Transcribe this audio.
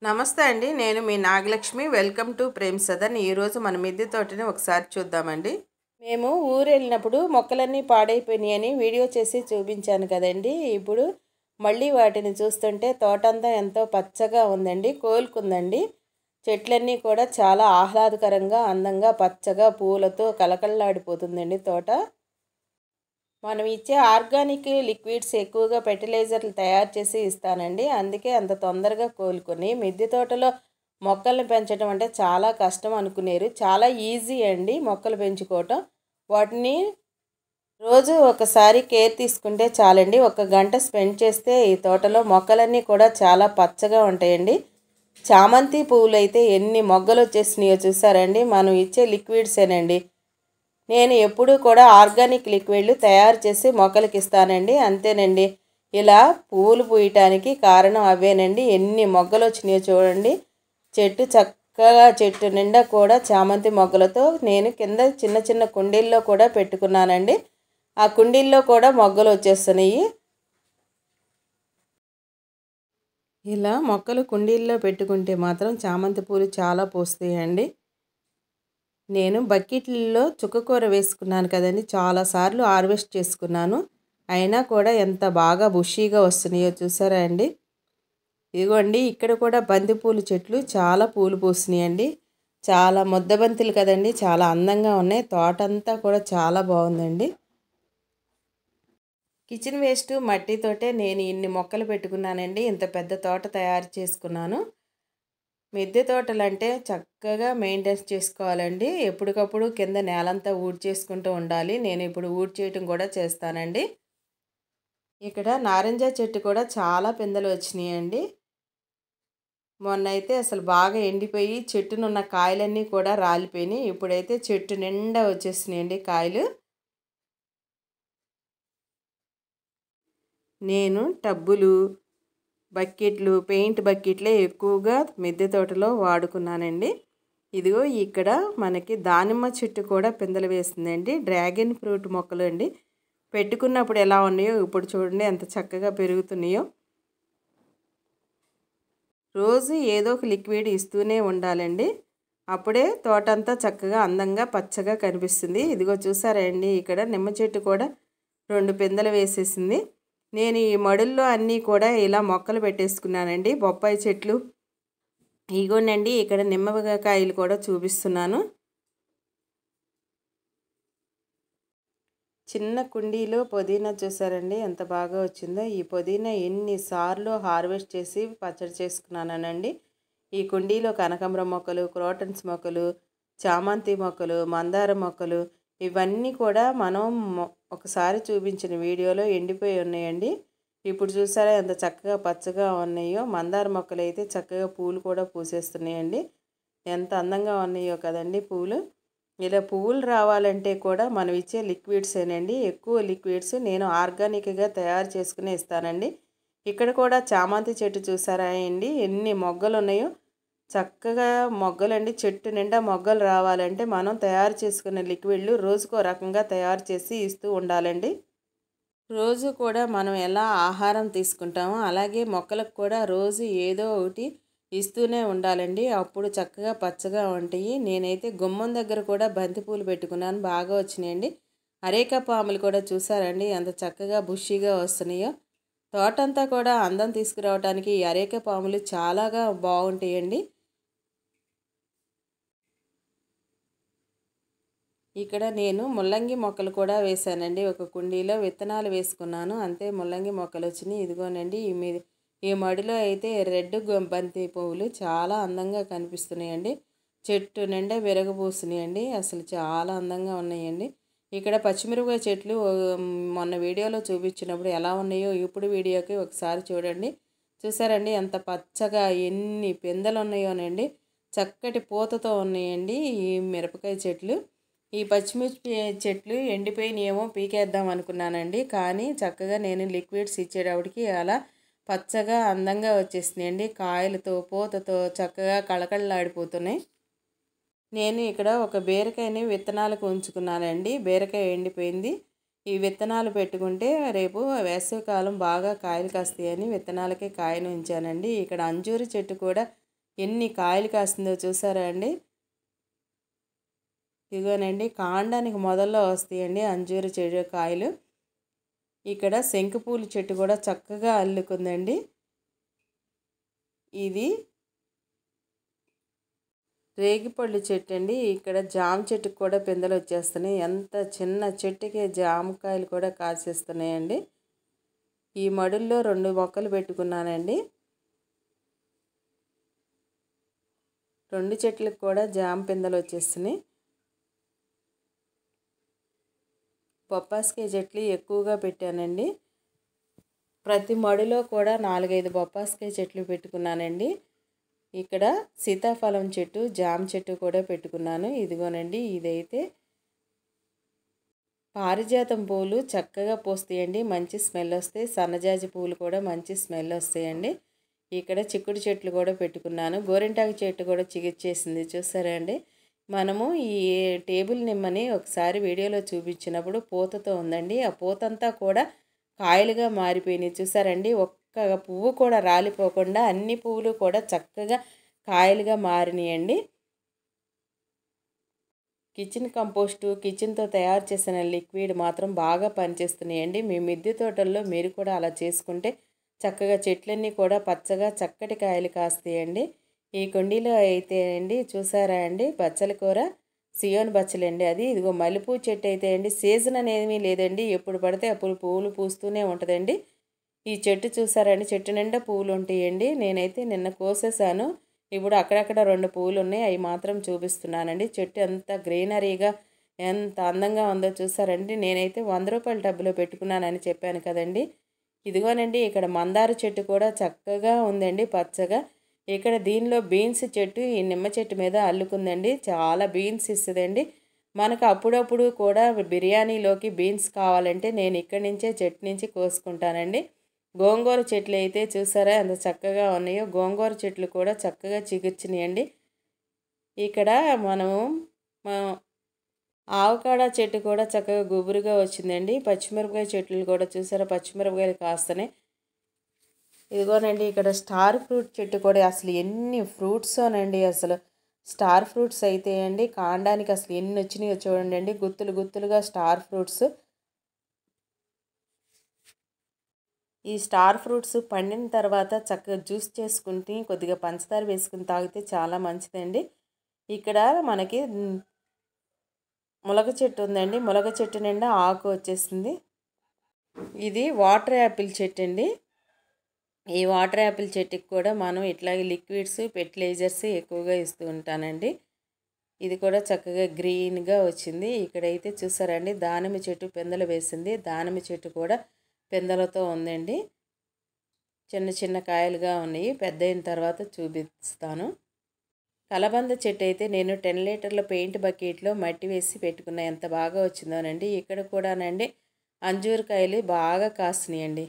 నమస్తే అండి. నేను మీ నాగలక్ష్మి. Welcome to Prem Sadan. ఈరోజు మన మిద్దె తోటని ఒకసారి చూద్దామండి. మేము ఊరు వెళ్ళినప్పుడు మొక్కలన్నీ పాడైపోయినాయని వీడియో చేసి చూపించాను కదండి. ఇప్పుడు మళ్ళీ వాటిని చూస్తుంటే తోటంతా ఎంతో పచ్చగా ఉందండి, కోలుకుందండి. చెట్లన్నీ కూడా చాలా ఆహ్లాదకరంగా, అందంగా, పచ్చగా పూలతో కలకల్లాడిపోతుందండి తోట. మనం ఇచ్చే ఆర్గానిక్ లిక్విడ్స్ ఎక్కువగా ఫెర్టిలైజర్లు తయారు చేసి ఇస్తానండి. అందుకే అంత తొందరగా కోలుకొని మిద్దె తోటలో మొక్కల్ని పెంచడం అంటే చాలా కష్టం అనుకునేరు. చాలా ఈజీ అండి మొక్కలు పెంచుకోవటం. వాటిని రోజు ఒకసారి కేర్ తీసుకుంటే చాలండి. 1 గంట స్పెండ్ చేస్తే ఈ తోటలో మొక్కలన్నీ కూడా చాలా పచ్చగా ఉంటాయండి. చామంతి పువ్వులు అయితే ఎన్ని మొగ్గలు వచ్చేసినాయో చూసారండి. మనం ఇచ్చే లిక్విడ్సేనండి. నేను ఎప్పుడూ కూడా ఆర్గానిక్ లిక్విడ్లు తయారు చేసి మొక్కలకి ఇస్తానండి. అంతేనండి. ఇలా పువ్వులు పూయటానికి కారణం అవేనండి. ఎన్ని మొగ్గలు వచ్చినాయో చూడండి. చెట్టు నిండా కూడా చామంతి మొగ్గలతో నేను కింద చిన్న చిన్న కుండీల్లో కూడా పెట్టుకున్నానండి. ఆ కుండీల్లో కూడా మొగ్గలు వచ్చేస్తున్నాయి. ఇలా మొక్కలు కుండీల్లో పెట్టుకుంటే మాత్రం చామంతి పూలు చాలా పూస్తాయండి. నేను బకెట్లలో చుక్కకూర వేసుకున్నాను కదండి, చాలాసార్లు హార్వెస్ట్ చేసుకున్నాను. అయినా కూడా ఎంత బాగా బుషీగా వస్తున్నాయో చూసారా అండి. ఇదిగోండి, ఇక్కడ కూడా బంతిపూలు చెట్లు చాలా పూలు పూసినాయండి. చాలా ముద్దబంతులు కదండి, చాలా అందంగా ఉన్నాయి. తోట అంతా కూడా చాలా బాగుందండి. కిచెన్ వేస్ట్ మట్టితోటే నేను ఇన్ని మొక్కలు పెట్టుకున్నానండి. ఇంత పెద్ద తోట తయారు చేసుకున్నాను. మిద్దె తోటలంటే చక్కగా మెయింటైన్ చేసుకోవాలండి. ఎప్పటికప్పుడు కింద నేలంతా ఊడ్చేసుకుంటూ ఉండాలి. నేను ఇప్పుడు ఊడ్చేయటం కూడా చేస్తానండి. ఇక్కడ నారింజ చెట్టు కూడా చాలా పిందెలు వచ్చినాయండి. మొన్న అయితే అసలు బాగా ఎండిపోయి చెట్టునున్న కాయలన్నీ కూడా రాలిపోయినాయి. ఇప్పుడైతే చెట్టు నిండా వచ్చేసినాయండి కాయలు. నేను టబ్బులు, బకెట్లు, పెయింట్ బకెట్లే ఎక్కువగా మిద్దె తోటలో వాడుకున్నానండి. ఇదిగో ఇక్కడ మనకి దానిమ్మ చెట్టు కూడా పిందెలు వేసిందండి. డ్రాగన్ ఫ్రూట్ మొక్కలు అండి. పెట్టుకున్నప్పుడు ఎలా ఉన్నాయో ఇప్పుడు చూడండి ఎంత చక్కగా పెరుగుతున్నాయో. రోజు ఏదో ఒక లిక్విడ్ ఇస్తూనే ఉండాలండి. అప్పుడే తోటంతా చక్కగా అందంగా పచ్చగా కనిపిస్తుంది. ఇదిగో చూసారా అండి, ఇక్కడ నిమ్మ చెట్టు కూడా 2 పిందెలు వేసేసింది. నేను ఈ మడుల్లో అన్నీ కూడా ఇలా మొక్కలు పెట్టేసుకున్నానండి. బొప్పాయి చెట్లు ఇగోనండి, ఇక్కడ నిమ్మకాయలు కూడా చూపిస్తున్నాను. చిన్న కుండీలో పుదీనా చూసారండి ఎంత బాగా వచ్చిందో. ఈ పుదీనా ఎన్నిసార్లు హార్వెస్ట్ చేసి పచ్చడి చేసుకున్నానండి. ఈ కుండీలో కనకాంబరం మొక్కలు, క్రోటన్స్ మొక్కలు, చామంతి మొక్కలు, మందార మొక్కలు ఇవన్నీ కూడా మనం ఒకసారి చూపించిన వీడియోలో ఎండిపోయి ఉన్నాయండి. ఇప్పుడు చూసారా ఎంత చక్కగా పచ్చగా ఉన్నాయో. మందార మొక్కలు అయితే చక్కగా పూలు కూడా పూసేస్తున్నాయండి. ఎంత అందంగా ఉన్నాయో కదండి పూలు. ఇలా పువ్వులు రావాలంటే కూడా మనం ఇచ్చే లిక్విడ్సేనండి. ఎక్కువ లిక్విడ్స్ నేను ఆర్గానిక్గా తయారు చేసుకుని ఇస్తానండి. ఇక్కడ కూడా చామంతి చెట్టు చూసారా అండి ఎన్ని మొగ్గలు ఉన్నాయో. చక్కగా మొగ్గలండి. చెట్టు నిండా మొగ్గలు రావాలంటే మనం తయారు చేసుకున్న లిక్విడ్లు రోజుకో రకంగా తయారు చేసి ఇస్తూ ఉండాలండి. రోజు కూడా మనం ఎలా ఆహారం తీసుకుంటామో అలాగే మొక్కలకు కూడా రోజు ఏదో ఒకటి ఇస్తూనే ఉండాలండి. అప్పుడు చక్కగా పచ్చగా ఉంటాయి. నేనైతే గుమ్మం దగ్గర కూడా బంతిపూలు పెట్టుకున్నాను, బాగా వచ్చినాయండి. అరేక పాములు కూడా చూసారండి ఎంత చక్కగా బుషీగా వస్తున్నాయో. తోటంతా కూడా అందం తీసుకురావడానికి ఈ అరేక పాములు చాలాగా బాగుంటాయండి. ఇక్కడ నేను ముల్లంగి మొక్కలు కూడా వేశానండి. ఒక కుండీలో విత్తనాలు వేసుకున్నాను, అంతే ముల్లంగి మొక్కలు వచ్చినాయి. ఇదిగోనండి ఈ మడిలో అయితే రెడ్ బంతి పువ్వులు చాలా అందంగా కనిపిస్తున్నాయండి. చెట్టు నిండా విరగబూసినాయండి. అసలు చాలా అందంగా ఉన్నాయండి. ఇక్కడ పచ్చిమిరపకాయ చెట్లు మొన్న వీడియోలో చూపించినప్పుడు ఎలా ఉన్నాయో ఇప్పుడు వీడియోకి ఒకసారి చూడండి. చూసారండి ఎంత పచ్చగా ఎన్ని పిందెలు ఉన్నాయోనండి. చక్కటి పూతతో ఉన్నాయండి ఈ మిరపకాయ చెట్లు. ఈ పచ్చిమిర్చి చెట్లు ఎండిపోయినాయేమో పీకేద్దాం అనుకున్నానండి. కానీ చక్కగా నేను లిక్విడ్స్ ఇచ్చేటప్పటికి అలా పచ్చగా అందంగా వచ్చేసినాయండి. కాయలతో పూతతో చక్కగా కళకళలాడిపోతున్నాయి. నేను ఇక్కడ ఒక బీరకాయని విత్తనాలకు ఉంచుకున్నానండి. బీరకాయ ఎండిపోయింది. ఈ విత్తనాలు పెట్టుకుంటే రేపు వేసవికాలం బాగా కాయలు కాస్తాయని విత్తనాలకే కాయను ఉంచానండి. ఇక్కడ అంజూరు చెట్టు కూడా ఎన్ని కాయలు కాస్తుందో చూసారా అండి. ఇదిగోనండి కాండానికి మొదల్లో వస్తాయండి అంజూరు చెట్టు కాయలు. ఇక్కడ శంకుపూల చెట్టు కూడా చక్కగా అల్లుకుందండి. ఇది రేగిపళ్ళు చెట్టు అండి. ఇక్కడ జామ చెట్టుకు కూడా పిందెలు వచ్చేస్తున్నాయి. ఎంత చిన్న చెట్టుకే జామకాయలు కూడా కాసేస్తున్నాయండి. ఈ మడుల్లో 2 మొక్కలు పెట్టుకున్నానండి. 2 చెట్లకు కూడా జామ పిందెలు వచ్చేస్తున్నాయి. బొప్పాస్కాయ చెట్లు ఎక్కువగా పెట్టానండి. ప్రతి మడిలో కూడా 4-5 బొప్పాస్కాయ చెట్లు పెట్టుకున్నానండి. ఇక్కడ సీతాఫలం చెట్టు, జామ చెట్టు కూడా పెట్టుకున్నాను. ఇదిగోనండి ఇదైతే పారిజాతం పూలు చక్కగా పూస్తాయండి. మంచి స్మెల్ వస్తాయి. సన్నజాజి పూలు కూడా మంచి స్మెల్ వస్తాయండి. ఇక్కడ చిక్కుడు చెట్లు కూడా పెట్టుకున్నాను. గోరింటాకు చెట్టు కూడా చిగిర్చేసింది చూసారా అండి. మనము ఈ టేబుల్ నిమ్మని ఒకసారి వీడియోలో చూపించినప్పుడు పూతతో ఉందండి. ఆ పూతంతా కూడా కాయలుగా మారిపోయినాయి చూసారండి. ఒక్క పువ్వు కూడా రాలిపోకుండా అన్ని పువ్వులు కూడా చక్కగా కాయలుగా మారినాయండి. కిచెన్ కంపోస్టు, కిచెన్తో తయారు చేసిన లిక్విడ్ మాత్రం బాగా పనిచేస్తున్నాయండి. మీ మిద్దె తోటల్లో మీరు కూడా అలా చేసుకుంటే చక్కగా చెట్లన్నీ కూడా పచ్చగా చక్కటి కాయలు కాస్తాయండి. ఈ కుండీలో అయితే అండి చూసారా అండి బచ్చల కూర, సియోన్ బచ్చలండి అది. ఇదిగో మల్లెపూ చెట్టు అయితే అండి సీజన్ అనేవి లేదండి. ఎప్పుడు పడితే అప్పుడు పువ్వులు పూస్తూనే ఉంటుందండి. ఈ చెట్టు చూసారండి చెట్టు నిండా పువ్వులు ఉంటాయండి. నేనైతే నిన్న కోసేసాను. ఇప్పుడు అక్కడక్కడ 2 పువ్వులు ఉన్నాయి. అవి మాత్రం చూపిస్తున్నానండి. చెట్టు ఎంత గ్రీనరీగా ఎంత అందంగా ఉందో చూసారండి. నేనైతే 100 రూపాయల టబ్బులో పెట్టుకున్నానని చెప్పాను కదండి. ఇదిగోనండి ఇక్కడ మందార చెట్టు కూడా చక్కగా ఉందండి పచ్చగా. ఇక్కడ దీనిలో బీన్స్ చెట్టు ఈ నిమ్మ చెట్టు మీద అల్లుకుందండి. చాలా బీన్స్ ఇస్తుందండి. మనకు అప్పుడప్పుడు కూడా బిర్యానీలోకి బీన్స్ కావాలంటే నేను ఇక్కడి నుంచే చెట్టు నుంచి కోసుకుంటానండి. గోంగూర చెట్లు అయితే చూసారా ఎంత చక్కగా ఉన్నాయో. గోంగూర చెట్లు కూడా చక్కగా చిగుర్చినాయండి. ఇక్కడ మనము ఆవకాడ చెట్టు కూడా చక్కగా గుబురుగా వచ్చిందండి. పచ్చిమిరపకాయ చెట్లు కూడా చూసారా పచ్చిమిరపకాయలు కాస్తనే. ఇదిగోనండి ఇక్కడ స్టార్ ఫ్రూట్ చెట్టు కూడా అసలు ఎన్ని ఫ్రూట్సోనండి. అసలు స్టార్ ఫ్రూట్స్ అయితే అండి కాండానికి అసలు ఎన్ని వచ్చినాయో చూడండి. గుత్తులు గుత్తులుగా స్టార్ ఫ్రూట్స్. ఈ స్టార్ ఫ్రూట్స్ పండిన తర్వాత చక్కగా జ్యూస్ చేసుకుంటే కొద్దిగా పంచదార వేసుకుని తాగితే చాలా మంచిదండి. ఇక్కడ మనకి ములగ చెట్టు ఉందండి. ములగ చెట్టు నిండా ఆకు వచ్చేసింది. ఇది వాటర్ యాపిల్ చెట్టు అండి. ఈ వాటర్ యాపిల్ చెట్టుకి కూడా మనం ఇట్లాగే లిక్విడ్స్ ఫెర్టిలైజర్స్ ఎక్కువగా ఇస్తూ ఉంటానండి. ఇది కూడా చక్కగా గ్రీన్గా వచ్చింది. ఇక్కడైతే చూసారండి దానిమ్మ చెట్టు పిందెలు వేసింది. దానిమ్మ చెట్టు కూడా పిందెలతో ఉందండి. చిన్న చిన్న కాయలుగా ఉన్నాయి. పెద్ద అయిన తర్వాత చూపిస్తాను. కలబంద చెట్టు అయితే నేను 10 లీటర్ల పెయింట్ బకెట్లో మట్టి వేసి పెట్టుకున్న ఎంత బాగా వచ్చిందోనండి. ఇక్కడ కూడానండి అంజూరు కాయలు బాగా కాస్తున్నాయండి.